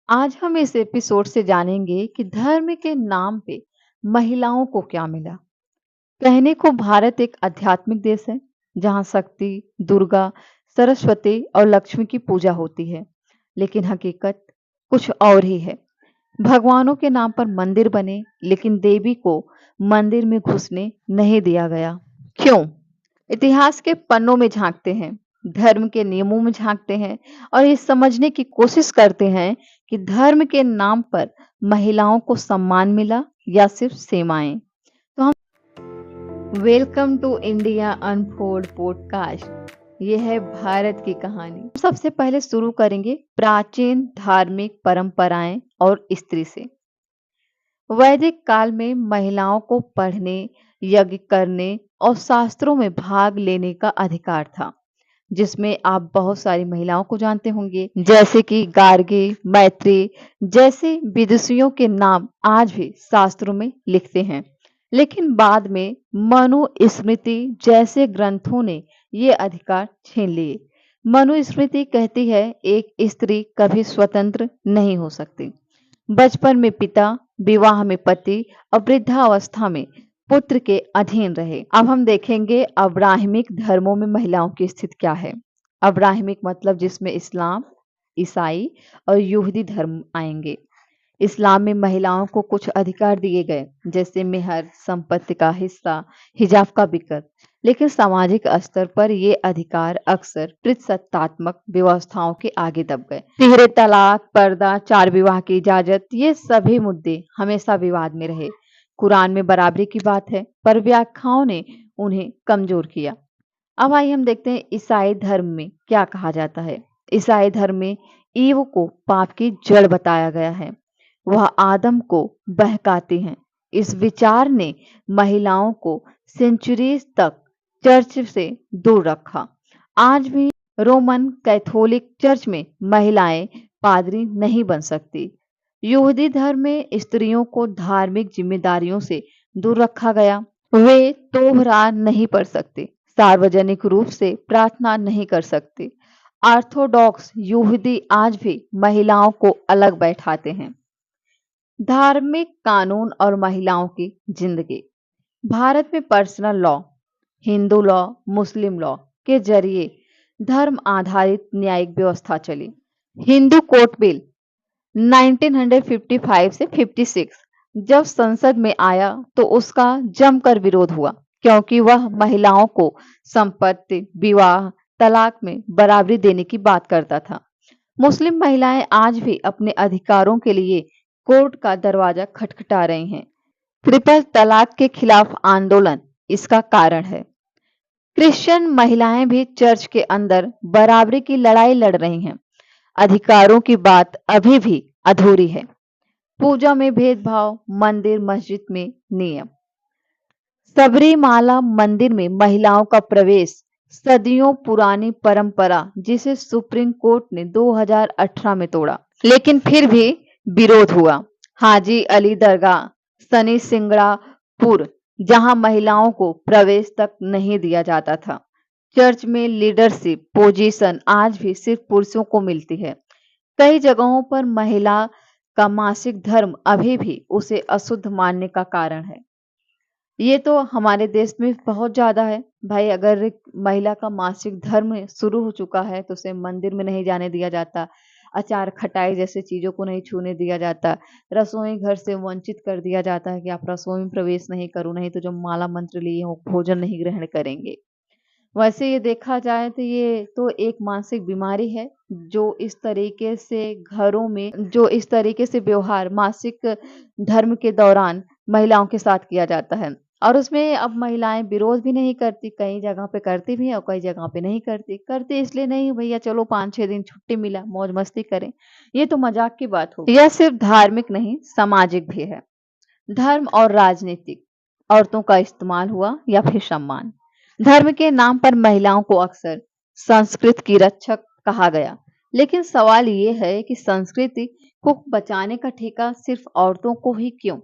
आज हम इस एपिसोड से जानेंगे कि धर्म के नाम पे महिलाओं को क्या मिला। कहने को भारत एक आध्यात्मिक देश है, जहाँ शक्ति, दुर्गा, सरस्वती और लक्ष्मी की पूजा होती है। लेकिन हकीकत कुछ और ही है। भगवानों के नाम पर मंदिर बने, लेकिन देवी को मंदिर में घुसने नहीं दिया गया। क्यों? इतिहास के पन्नों में झांकते हैं, धर्म के नियमों में झांकते हैं और ये समझने की कोशिश करते हैं कि धर्म के नाम पर महिलाओं को सम्मान मिला या सिर्फ सीमाएं। तो हम welcome to India unfold podcast. ये है भारत की कहानी। सबसे पहले शुरू करेंगे प्राचीन धार्मिक परंपराएं और स्त्री से। वैदिक काल में महिलाओं को पढ़ने, यज्ञ करने और शास्त्रों में भाग लेने का अधिकार था, जिसमें आप बहुत सारी महिलाओं को जानते होंगे, जैसे कि गार्गी, मैत्री जैसे विदुषियों के नाम आज भी शास्त्रों में लिखते हैं। लेकिन बाद में मनुस्मृति जैसे ग्रंथों ने ये अधिकार छीन लिए। मनुस्मृति कहती है एक स्त्री कभी स्वतंत्र नहीं हो सकती। बचपन में पिता, विवाह में पति और वृद्धावस्था में पुत्र के अधीन रहे। अब हम देखेंगे अब्राहमिक धर्मों में महिलाओं की स्थिति क्या है। अब्राहमिक मतलब जिसमें इस्लाम, ईसाई और यहूदी धर्म आएंगे। इस्लाम में महिलाओं को कुछ अधिकार दिए गए, जैसे मेहर, संपत्ति का हिस्सा, हिजाब का विकल्प। लेकिन सामाजिक स्तर पर ये अधिकार अक्सर प्रतिसत्तात्मक व्यवस्थाओं के आगे दब गए। तिहरे तलाक, पर्दा, चार विवाह की इजाजत, ये सभी मुद्दे हमेशा विवाद में रहे। कुरान में बराबरी की बात है, पर व्याख्याओं ने उन्हें कमजोर किया। अब आइए हम देखते हैं ईसाई धर्म में क्या कहा जाता है। ईसाई धर्म में ईव को पाप की जड़ बताया गया है। वह आदम को बहकाती हैं। इस विचार ने महिलाओं को सेंचुरीज तक चर्च से दूर रखा। आज भी रोमन कैथोलिक चर्च में महिलाएं पादरी नहीं बन सकती। यहूदी धर्म में स्त्रियों को धार्मिक जिम्मेदारियों से दूर रखा गया। वे तोहरा नहीं पढ़ सकते, सार्वजनिक रूप से प्रार्थना नहीं कर सकते। ऑर्थोडॉक्स यहूदी आज भी महिलाओं को अलग बैठाते हैं। धार्मिक कानून और महिलाओं की जिंदगी। भारत में पर्सनल लॉ, हिंदू लॉ, मुस्लिम लॉ के जरिए धर्म आधारित न्यायिक व्यवस्था चली। हिंदू कोर्ट बिल 1955 से 56 जब संसद में आया तो उसका जमकर विरोध हुआ, क्योंकि वह महिलाओं को संपत्ति, विवाह, तलाक में बराबरी देने की बात करता था। मुस्लिम महिलाएं आज भी अपने अधिकारों के लिए कोर्ट का दरवाजा खटखटा रही हैं। ट्रिपल तलाक के खिलाफ आंदोलन इसका कारण है। क्रिश्चियन महिलाएं भी चर्च के अंदर बराबरी की लड़ाई लड़ रही हैं। अधिकारों की बात अभी भी अधूरी है। पूजा में भेदभाव, मंदिर मस्जिद में नियम। सबरीमाला मंदिर में महिलाओं का प्रवेश सदियों पुरानी परंपरा, जिसे सुप्रीम कोर्ट ने 2018 में तोड़ा, लेकिन फिर भी विरोध हुआ। हाजी अली दरगाह, शनि सिंगड़ापुर, जहां महिलाओं को प्रवेश तक नहीं दिया जाता था। चर्च में लीडरशिप पोजीशन आज भी सिर्फ पुरुषों को मिलती है। कई जगहों पर महिला का मासिक धर्म अभी भी उसे अशुद्ध मानने का कारण है। ये तो हमारे देश में बहुत ज्यादा है भाई। अगर एक महिला का मासिक धर्म शुरू हो चुका है तो उसे मंदिर में नहीं जाने दिया जाता, अचार खटाई जैसे चीजों को नहीं छूने दिया जाता, रसोई घर से वंचित कर दिया जाता है कि आप रसोई में प्रवेश नहीं करो, नहीं तो जो माला मंत्र लिए हो भोजन नहीं ग्रहण करेंगे। वैसे ये देखा जाए तो ये तो एक मानसिक बीमारी है, जो इस तरीके से घरों में जो इस तरीके से व्यवहार मासिक धर्म के दौरान महिलाओं के साथ किया जाता है। और उसमें अब महिलाएं विरोध भी नहीं करती, कई जगह पे करती भी है और कई जगह पे नहीं करती। करती इसलिए नहीं, भैया चलो 5-6 दिन छुट्टी मिला, मौज मस्ती करें, ये तो मजाक की बात हो। यह सिर्फ धार्मिक नहीं, सामाजिक भी है। धर्म और राजनीतिक, औरतों का इस्तेमाल हुआ या फिर सम्मान। धर्म के नाम पर महिलाओं को अक्सर संस्कृत की रक्षक कहा गया, लेकिन सवाल ये है कि संस्कृति को बचाने का ठेका सिर्फ औरतों को ही क्यों?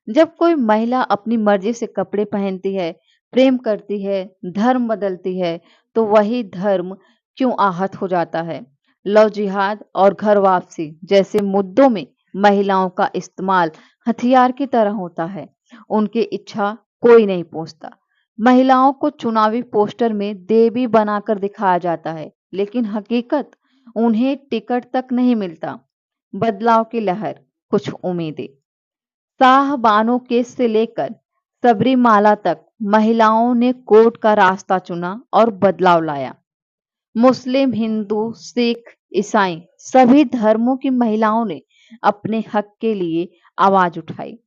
जब कोई महिला अपनी मर्जी से कपड़े पहनती है, प्रेम करती है, धर्म बदलती है, तो वही धर्म क्यों आहत हो जाता है? लव जिहाद और घर वापसी जैसे मुद्दों में महिलाओं का इस्तेमाल हथियार की तरह होता है। उनकी इच्छा कोई नहीं पूछता। महिलाओं को चुनावी पोस्टर में देवी बनाकर दिखाया जाता है, लेकिन हकीकत उन्हें टिकट तक नहीं मिलता। बदलाव की लहर, कुछ उम्मीदें। शाहबानो केस से लेकर सबरीमाला तक महिलाओं ने कोर्ट का रास्ता चुना और बदलाव लाया। मुस्लिम, हिंदू, सिख, ईसाई सभी धर्मों की महिलाओं ने अपने हक के लिए आवाज उठाई।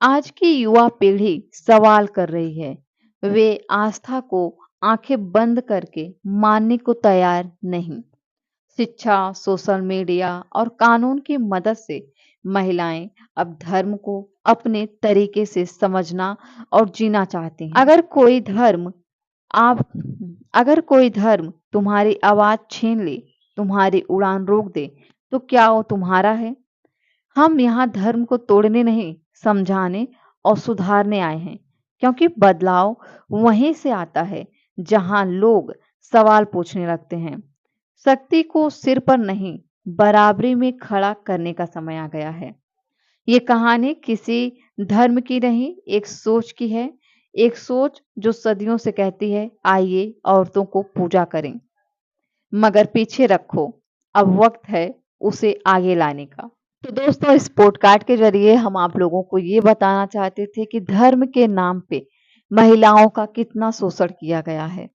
आज की युवा पीढ़ी सवाल कर रही है। वे आस्था को आंखें बंद करके मानने को तैयार नहीं। शिक्षा, सोशल मीडिया और कानून की मदद से महिलाएं अब धर्म को अपने तरीके से समझना और जीना चाहती हैं। आप अगर कोई धर्म तुम्हारी आवाज छीन ले, तुम्हारी उड़ान रोक दे, तो क्या वो तुम्हारा है? हम यहाँ धर्म को तोड़ने नहीं, समझाने और सुधारने आए हैं, क्योंकि बदलाव वहीं से आता है जहाँ लोग सवाल पूछने लगते हैं। शक्ति को सिर पर नहीं, बराबरी में खड़ा करने का समय आ गया है। ये कहानी किसी धर्म की नहीं, एक सोच की है। एक सोच जो सदियों से कहती है, आइए औरतों को पूजा करें, मगर पीछे रखो, अब वक्त है उसे आगे लाने का। तो दोस्तों, इस पॉडकास्ट के जरिए हम आप लोगों को ये बताना चाहते थे कि धर्म के नाम पे महिलाओं का कितना शोषण किया गया है।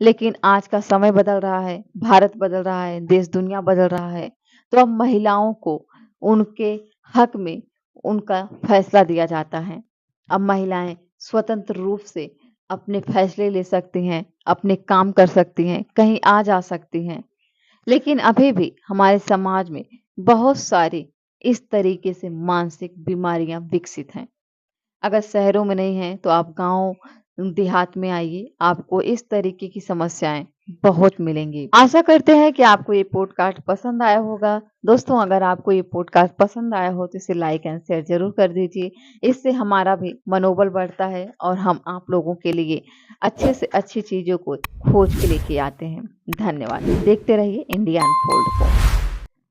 लेकिन आज का समय बदल रहा है, भारत बदल रहा है, देश दुनिया बदल रहा है। तो अब महिलाओं को उनके हक में उनका फैसला दिया जाता है। अब महिलाएं स्वतंत्र रूप से अपने फैसले ले सकती हैं, अपने काम कर सकती हैं, कहीं आ जा सकती हैं। लेकिन अभी भी हमारे समाज में बहुत सारी इस तरीके से मानसिक बीमारियां विकसित हैं। अगर शहरों में नहीं है तो आप गांव देहात में आइए, आपको इस तरीके की समस्याएं बहुत मिलेंगी। आशा करते हैं कि आपको ये पॉडकास्ट पसंद आया होगा। दोस्तों, अगर आपको ये पॉडकास्ट पसंद आया हो तो इसे लाइक एंड शेयर जरूर कर दीजिए। इससे हमारा भी मनोबल बढ़ता है और हम आप लोगों के लिए अच्छे से अच्छी चीजों को खोज के लेके आते हैं। धन्यवाद। देखते रहिए इंडिया अनफोल्ड को।